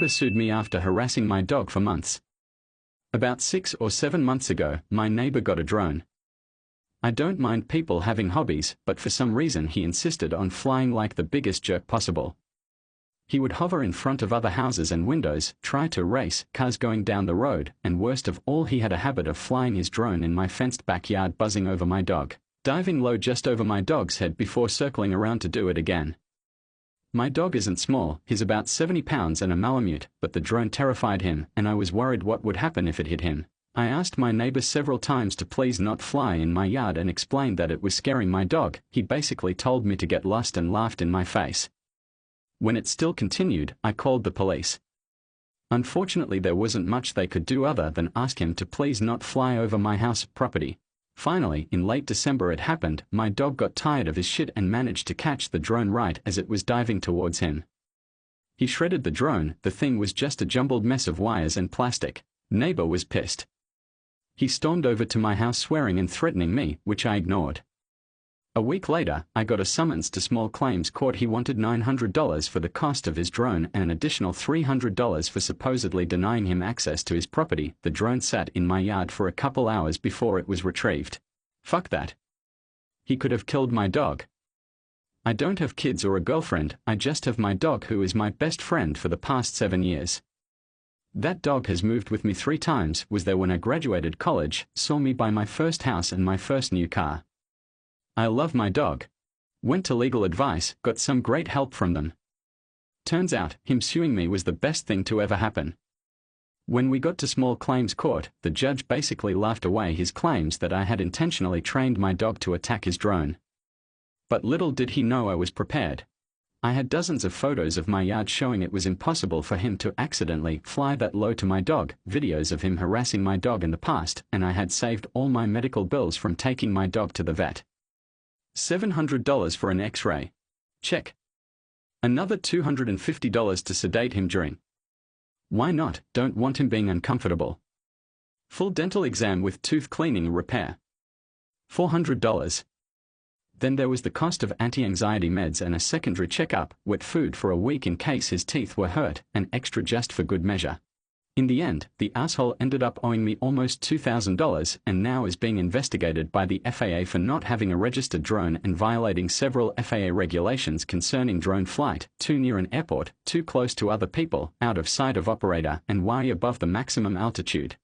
neighbor sued me after harassing my dog for months. About 6 or 7 months ago, my neighbor got a drone. I don't mind people having hobbies, but for some reason he insisted on flying like the biggest jerk possible. He would hover in front of other houses and windows, try to race cars going down the road, and worst of all, he had a habit of flying his drone in my fenced backyard, buzzing over my dog, diving low just over my dog's head before circling around to do it again. My dog isn't small, he's about 70 pounds and a Malamute, but the drone terrified him, and I was worried what would happen if it hit him. I asked my neighbor several times to please not fly in my yard and explained that it was scaring my dog. He basically told me to get lost and laughed in my face. When it still continued, I called the police. Unfortunately, there wasn't much they could do other than ask him to please not fly over my house property. Finally, in late December it happened. My dog got tired of his shit and managed to catch the drone right as it was diving towards him. He shredded the drone. The thing was just a jumbled mess of wires and plastic. Neighbor was pissed. He stormed over to my house swearing and threatening me, which I ignored. A week later, I got a summons to small claims court. He wanted $900 for the cost of his drone and an additional $300 for supposedly denying him access to his property. The drone sat in my yard for a couple hours before it was retrieved. Fuck that. He could have killed my dog. I don't have kids or a girlfriend, I just have my dog, who is my best friend for the past 7 years. That dog has moved with me 3 times, was there when I graduated college, saw me buy my first house and my first new car. I love my dog. Went to legal advice, got some great help from them. Turns out, him suing me was the best thing to ever happen. When we got to small claims court, the judge basically laughed away his claims that I had intentionally trained my dog to attack his drone. But little did he know I was prepared. I had dozens of photos of my yard showing it was impossible for him to accidentally fly that low to my dog, videos of him harassing my dog in the past, and I had saved all my medical bills from taking my dog to the vet. $700 for an X-ray. Check. Another $250 to sedate him during. Why not? Don't want him being uncomfortable. Full dental exam with tooth cleaning and repair. $400. Then there was the cost of anti-anxiety meds and a secondary checkup, wet food for a week in case his teeth were hurt, and extra just for good measure. In the end, the asshole ended up owing me almost $2,000 and now is being investigated by the FAA for not having a registered drone and violating several FAA regulations concerning drone flight, too near an airport, too close to other people, out of sight of operator, and way above the maximum altitude.